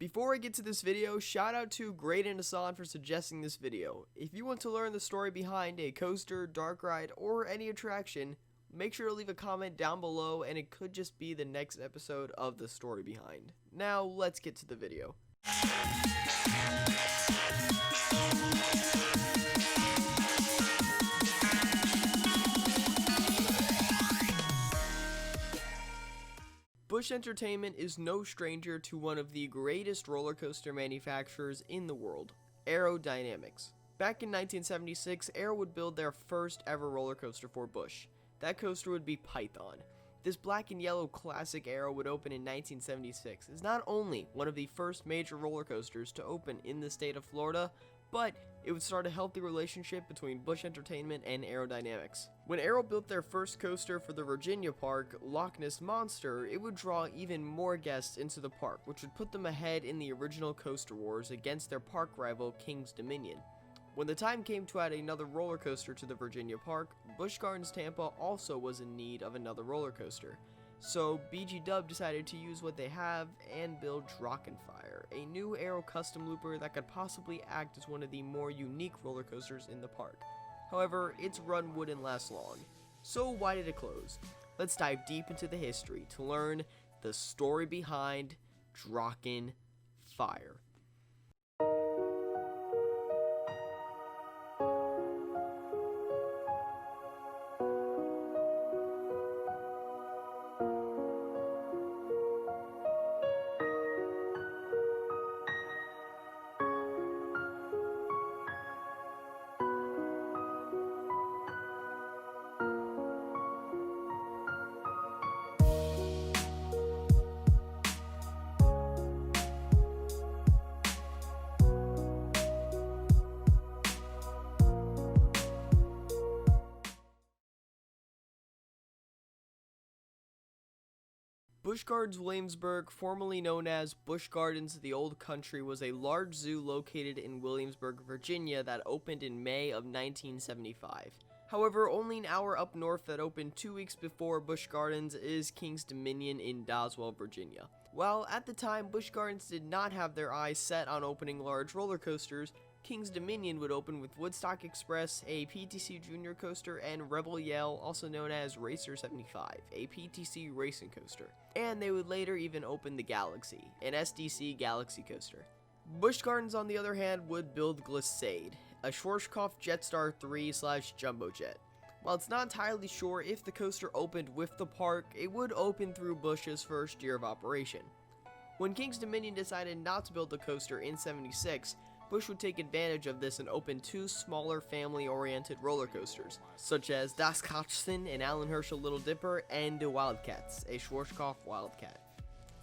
Before I get to this video, shout out to Great and Hassan for suggesting this video. If you want to learn the story behind a coaster, dark ride, or any attraction, make sure to leave a comment down below and it could just be the next episode of the story behind. Now, let's get to the video. Busch Entertainment is no stranger to one of the greatest roller coaster manufacturers in the world, Arrow Dynamics. Back in 1976, Arrow would build their first ever roller coaster for Busch. That coaster would be Python. This black and yellow classic Arrow would open in 1976. It's not only one of the first major roller coasters to open in the state of Florida, but it would start a healthy relationship between Busch Entertainment and Arrow Dynamics. When Arrow built their first coaster for the Virginia park, Loch Ness Monster, it would draw even more guests into the park, which would put them ahead in the original coaster wars against their park rival King's Dominion. When the time came to add another roller coaster to the Virginia park, Busch Gardens Tampa also was in need of another roller coaster. So BG Dub decided to use what they have and build Drachen Fire, a new Arrow custom looper that could possibly act as one of the more unique roller coasters in the park. However, its run wouldn't last long. So why did it close? Let's dive deep into the history to learn the story behind Drachen Fire. Busch Gardens Williamsburg, formerly known as Busch Gardens the Old Country, was a large zoo located in Williamsburg, Virginia that opened in May of 1975. However, only an hour up north that opened 2 weeks before Busch Gardens is King's Dominion in Doswell, Virginia. While at the time Busch Gardens did not have their eyes set on opening large roller coasters, King's Dominion would open with Woodstock Express, a PTC Junior coaster, and Rebel Yell, also known as Racer 75, a PTC racing coaster. And they would later even open the Galaxy, an SDC Galaxy coaster. Busch Gardens, on the other hand, would build Glissade, a Schwarzkopf Jetstar 3/Jumbo Jet. While it's not entirely sure if the coaster opened with the park, it would open through Busch's first year of operation. When King's Dominion decided not to build the coaster in '76, Busch would take advantage of this and open 2 smaller family-oriented roller coasters, such as Das Katzchen, an Alan Herschel Little Dipper, and the Wildcats, a Schwarzkopf Wildcat.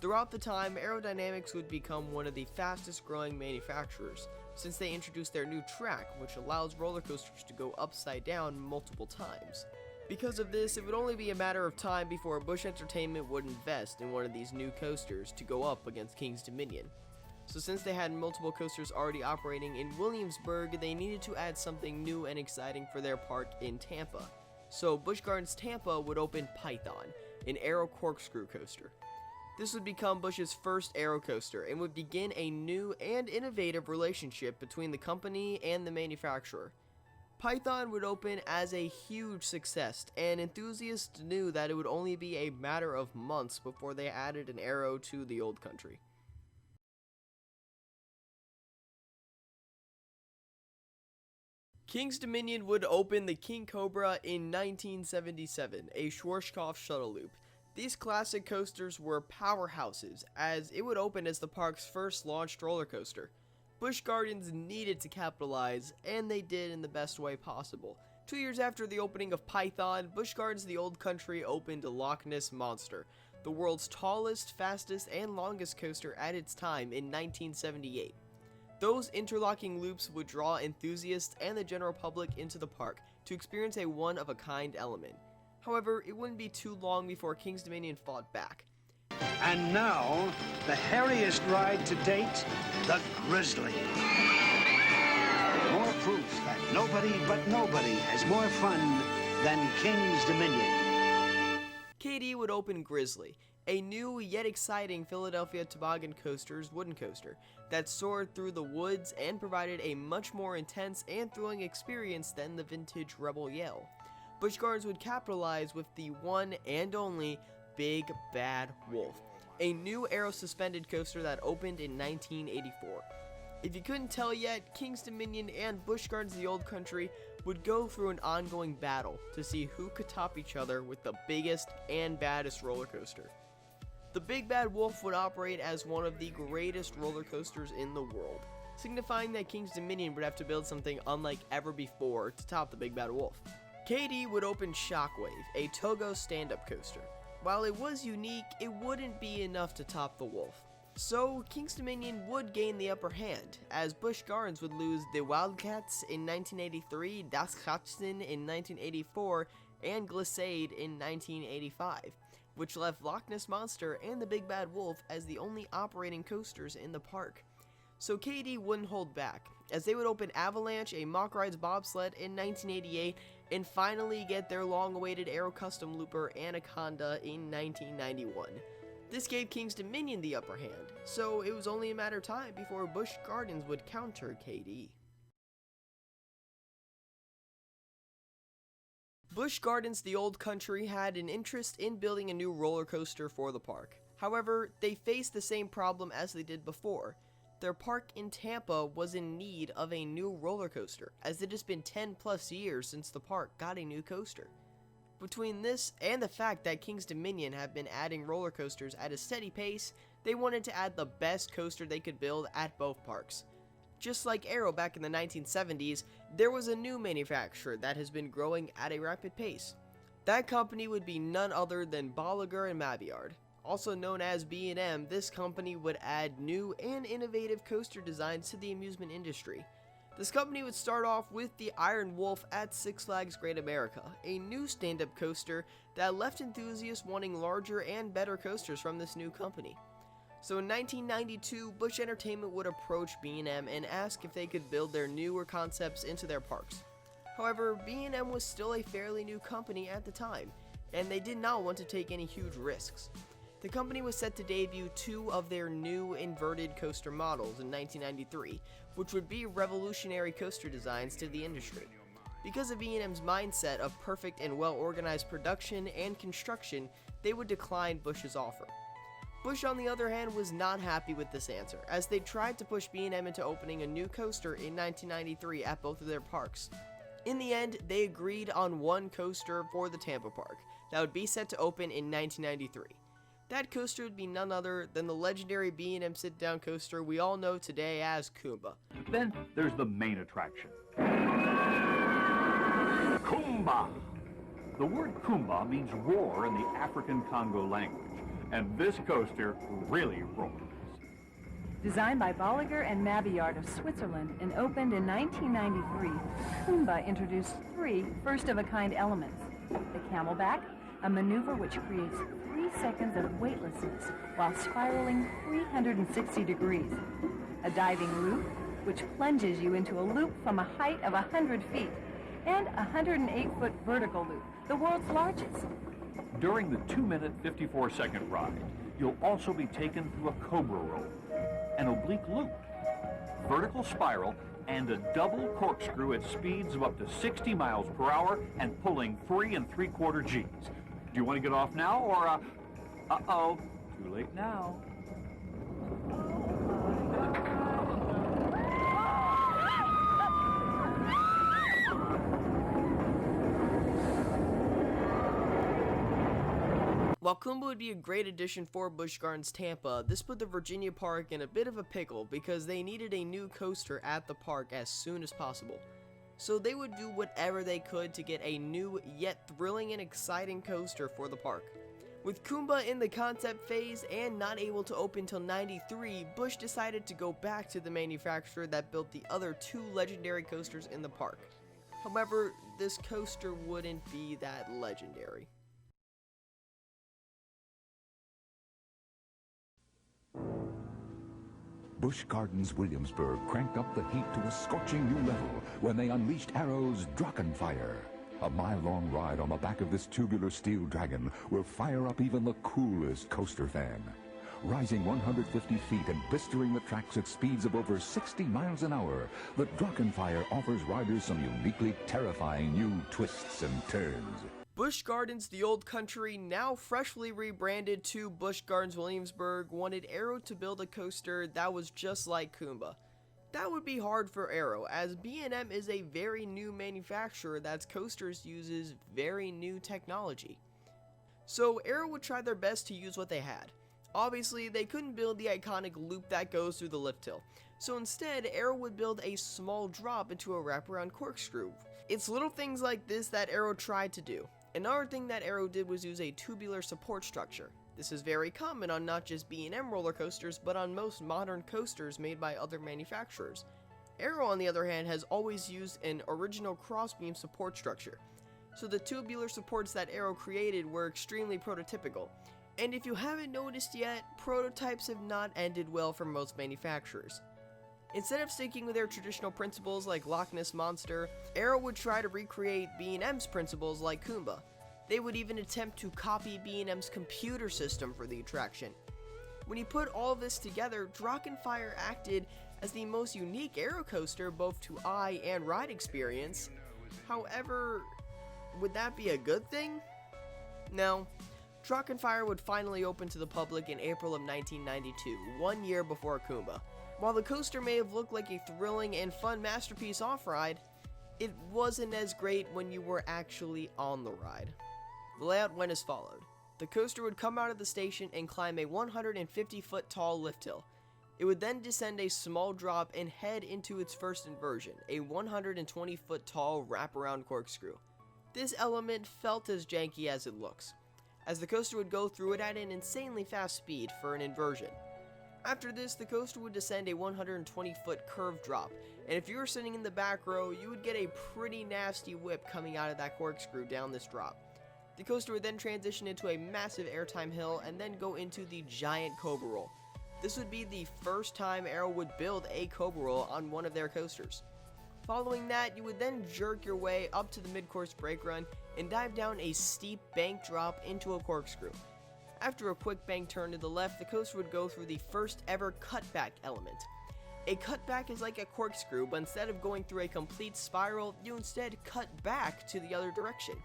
Throughout the time, Arrow Dynamics would become one of the fastest growing manufacturers, since they introduced their new track, which allows roller coasters to go upside down multiple times. Because of this, it would only be a matter of time before Busch Entertainment would invest in one of these new coasters to go up against King's Dominion. So since they had multiple coasters already operating in Williamsburg, they needed to add something new and exciting for their park in Tampa. So Busch Gardens Tampa would open Python, an Arrow corkscrew coaster. This would become Busch's first Arrow coaster and would begin a new and innovative relationship between the company and the manufacturer. Python would open as a huge success, and enthusiasts knew that it would only be a matter of months before they added an Arrow to the Old Country. King's Dominion would open the King Cobra in 1977, a Schwarzkopf shuttle loop. These classic coasters were powerhouses, as it would open as the park's first launched roller coaster. Busch Gardens needed to capitalize, and they did in the best way possible. 2 years after the opening of Python, Busch Gardens the Old Country opened Loch Ness Monster, the world's tallest, fastest, and longest coaster at its time in 1978. Those interlocking loops would draw enthusiasts and the general public into the park to experience a one-of-a-kind element. However, it wouldn't be too long before King's Dominion fought back. And now, the hairiest ride to date, the Grizzly. More proof that nobody but nobody has more fun than King's Dominion. KD would open Grizzly, a new yet exciting Philadelphia Toboggan Coaster's wooden coaster that soared through the woods and provided a much more intense and thrilling experience than the vintage Rebel Yell. Busch Gardens would capitalize with the one and only Big Bad Wolf, a new aero-suspended coaster that opened in 1984. If you couldn't tell yet, King's Dominion and Busch Gardens the Old Country would go through an ongoing battle to see who could top each other with the biggest and baddest roller coaster. The Big Bad Wolf would operate as one of the greatest roller coasters in the world, signifying that King's Dominion would have to build something unlike ever before to top the Big Bad Wolf. KD would open Shockwave, a Togo stand-up coaster. While it was unique, it wouldn't be enough to top the Wolf. So, King's Dominion would gain the upper hand, as Busch Gardens would lose the Wildcats in 1983, Das Katzen in 1984, and Glissade in 1985, which left Loch Ness Monster and the Big Bad Wolf as the only operating coasters in the park. So KD wouldn't hold back, as they would open Avalanche, a Mock Rides bobsled in 1988, and finally get their long-awaited Aero Custom Looper Anaconda in 1991. This gave King's Dominion the upper hand, so it was only a matter of time before Busch Gardens would counter KD. Busch Gardens the Old Country had an interest in building a new roller coaster for the park. However, they faced the same problem as they did before. Their park in Tampa was in need of a new roller coaster, as it has been 10 plus years since the park got a new coaster. Between this and the fact that King's Dominion have been adding roller coasters at a steady pace, they wanted to add the best coaster they could build at both parks. Just like Aero back in the 1970s, there was a new manufacturer that has been growing at a rapid pace. That company would be none other than Bolliger & Mabillard. Also known as B&M, this company would add new and innovative coaster designs to the amusement industry. This company would start off with the Iron Wolf at Six Flags Great America, a new stand-up coaster that left enthusiasts wanting larger and better coasters from this new company. So in 1992, Busch Entertainment would approach B&M and ask if they could build their newer concepts into their parks. However, B&M was still a fairly new company at the time, and they did not want to take any huge risks. The company was set to debut 2 of their new inverted coaster models in 1993, which would be revolutionary coaster designs to the industry. Because of B&M's mindset of perfect and well-organized production and construction, they would decline Busch's offer. Busch, on the other hand, was not happy with this answer, as they tried to push B&M into opening a new coaster in 1993 at both of their parks. In the end, they agreed on one coaster for the Tampa park that would be set to open in 1993. That coaster would be none other than the legendary B&M sit-down coaster we all know today as Kumba. Then there's the main attraction. Kumba! The word Kumba means roar in the African Congo language, and this coaster really roars. Designed by Bolliger & Mabillard of Switzerland and opened in 1993, Kumba introduced 3 first-of-a-kind elements. The camelback, a maneuver which creates 3 seconds of weightlessness while spiraling 360 degrees. A diving loop, which plunges you into a loop from a height of 100 feet. And a 108-foot vertical loop, the world's largest. During the 2-minute, 54-second ride, you'll also be taken through a cobra roll, an oblique loop, vertical spiral, and a double corkscrew at speeds of up to 60 miles per hour and pulling 3 3/4 Gs. Do you want to get off now, or, uh-oh, too late now. While Kumba would be a great addition for Busch Gardens Tampa, this put the Virginia park in a bit of a pickle because they needed a new coaster at the park as soon as possible. So they would do whatever they could to get a new yet thrilling and exciting coaster for the park. With Kumba in the concept phase and not able to open till '93, Busch decided to go back to the manufacturer that built the other 2 legendary coasters in the park. However, this coaster wouldn't be that legendary. Busch Gardens Williamsburg cranked up the heat to a scorching new level when they unleashed Arrow's Drachen Fire. A mile-long ride on the back of this tubular steel dragon will fire up even the coolest coaster fan. Rising 150 feet and blistering the tracks at speeds of over 60 miles an hour, the Drachen Fire offers riders some uniquely terrifying new twists and turns. Busch Gardens, the old country, now freshly rebranded to Busch Gardens Williamsburg, wanted Arrow to build a coaster that was just like Kumba. That would be hard for Arrow, as B&M is a very new manufacturer that's coasters uses very new technology. So Arrow would try their best to use what they had. Obviously, they couldn't build the iconic loop that goes through the lift hill, so instead, Arrow would build a small drop into a wraparound corkscrew. It's little things like this that Arrow tried to do. Another thing that Arrow did was use a tubular support structure. This is very common on not just B&M roller coasters, but on most modern coasters made by other manufacturers. Arrow, on the other hand, has always used an original crossbeam support structure, so the tubular supports that Arrow created were extremely prototypical. And if you haven't noticed yet, prototypes have not ended well for most manufacturers. Instead of sticking with their traditional principles like Loch Ness Monster, Arrow would try to recreate B&M's principles like Kumba. They would even attempt to copy B&M's computer system for the attraction. When you put all of this together, Drachen Fire acted as the most unique Arrow coaster both to eye and ride experience. However, would that be a good thing? No. Drachen Fire would finally open to the public in April of 1992, 1 year before Kumba. While the coaster may have looked like a thrilling and fun masterpiece off-ride, it wasn't as great when you were actually on the ride. The layout went as followed. The coaster would come out of the station and climb a 150-foot tall lift hill. It would then descend a small drop and head into its first inversion, a 120-foot tall wraparound corkscrew. This element felt as janky as it looks, as the coaster would go through it at an insanely fast speed for an inversion. After this, the coaster would descend a 120-foot curved drop, and if you were sitting in the back row, you would get a pretty nasty whip coming out of that corkscrew down this drop. The coaster would then transition into a massive airtime hill and then go into the giant Cobra Roll. This would be the first time Arrow would build a Cobra Roll on one of their coasters. Following that, you would then jerk your way up to the mid-course brake run and dive down a steep bank drop into a corkscrew. After a quick bank turn to the left, the coaster would go through the first ever cutback element. A cutback is like a corkscrew, but instead of going through a complete spiral, you instead cut back to the other direction.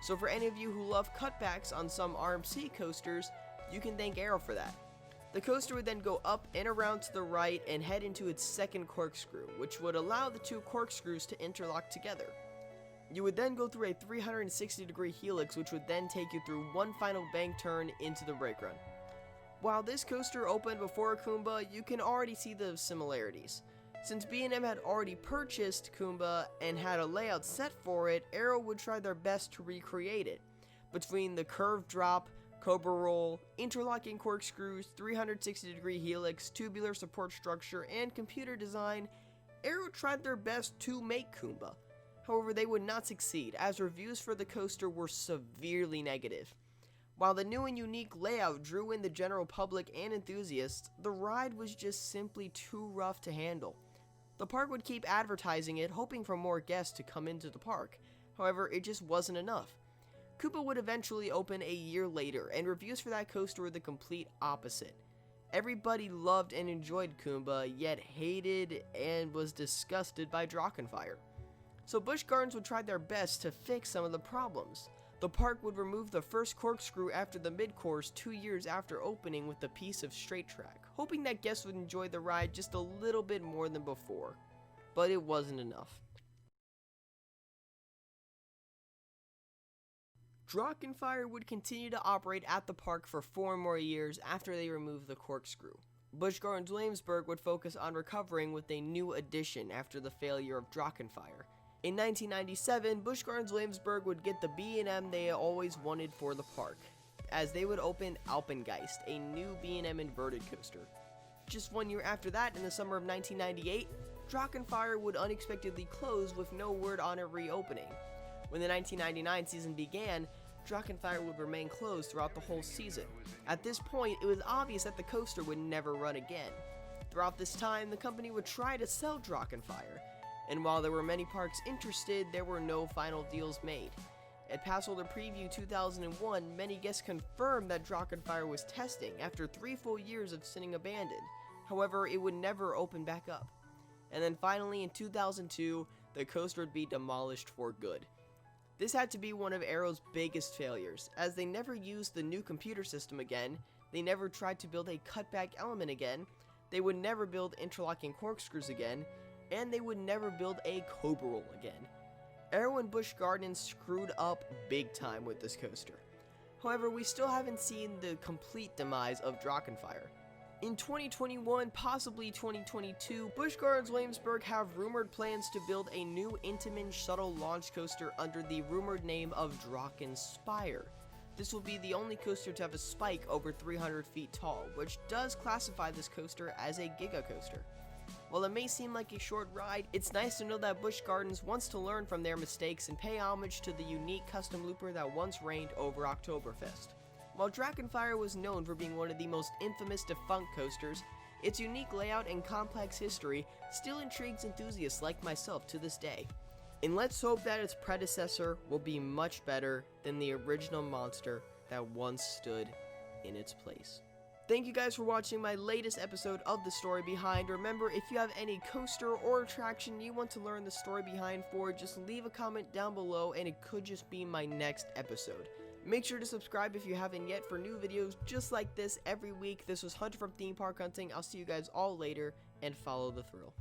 So for any of you who love cutbacks on some RMC coasters, you can thank Arrow for that. The coaster would then go up and around to the right and head into its second corkscrew, which would allow the two corkscrews to interlock together. You would then go through a 360-degree helix, which would then take you through one final bank turn into the brake run. While this coaster opened before Kumba, you can already see the similarities. Since B&M had already purchased Kumba and had a layout set for it, Arrow would try their best to recreate it. Between the curved drop, Cobra Roll, interlocking corkscrews, 360-degree helix, tubular support structure, and computer design, Arrow tried their best to make Kumba. However, they would not succeed, as reviews for the coaster were severely negative. While the new and unique layout drew in the general public and enthusiasts, the ride was just simply too rough to handle. The park would keep advertising it, hoping for more guests to come into the park. However, it just wasn't enough. Kumba would eventually open a year later, and reviews for that coaster were the complete opposite. Everybody loved and enjoyed Kumba, yet hated and was disgusted by Drachen Fire. So Busch Gardens would try their best to fix some of the problems. The park would remove the first corkscrew after the mid-course 2 years after opening with a piece of straight track, hoping that guests would enjoy the ride just a little bit more than before. But it wasn't enough. Drachen Fire would continue to operate at the park for 4 more years after they removed the corkscrew. Busch Gardens Williamsburg would focus on recovering with a new addition after the failure of Drachen Fire. In 1997, Busch Gardens Williamsburg would get the B&M they always wanted for the park, as they would open Alpengeist, a new B&M inverted coaster. Just 1 year after that, in the summer of 1998, Drachen Fire would unexpectedly close with no word on it reopening. When the 1999 season began, Drachen Fire would remain closed throughout the whole season. At this point, it was obvious that the coaster would never run again. Throughout this time, the company would try to sell Drachen Fire. and while there were many parks interested, there were no final deals made. At Passholder Preview 2001, many guests confirmed that Drachen Fire was testing after 3 full years of sitting abandoned. However, it would never open back up. And then finally, in 2002, the coaster would be demolished for good. This had to be one of Arrow's biggest failures, as they never used the new computer system again, they never tried to build a cutback element again, they would never build interlocking corkscrews again, and they would never build a Cobra Roll again. Arrow and Busch Gardens screwed up big time with this coaster. However, we still haven't seen the complete demise of Drachen Fire. In 2021, possibly 2022, Busch Gardens Williamsburg have rumored plans to build a new Intamin shuttle launch coaster under the rumored name of Drachen Spire. This will be the only coaster to have a spike over 300 feet tall, which does classify this coaster as a giga coaster. While it may seem like a short ride, it's nice to know that Busch Gardens wants to learn from their mistakes and pay homage to the unique custom looper that once reigned over Oktoberfest. While Drachen Fire was known for being one of the most infamous defunct coasters, its unique layout and complex history still intrigues enthusiasts like myself to this day. And let's hope that its predecessor will be much better than the original monster that once stood in its place. Thank you guys for watching my latest episode of The Story Behind. Remember, if you have any coaster or attraction you want to learn the story behind for, just leave a comment down below and it could just be my next episode. Make sure to subscribe if you haven't yet for new videos just like this every week. This was Hunter from Theme Park Hunting. I'll see you guys all later, and follow the thrill.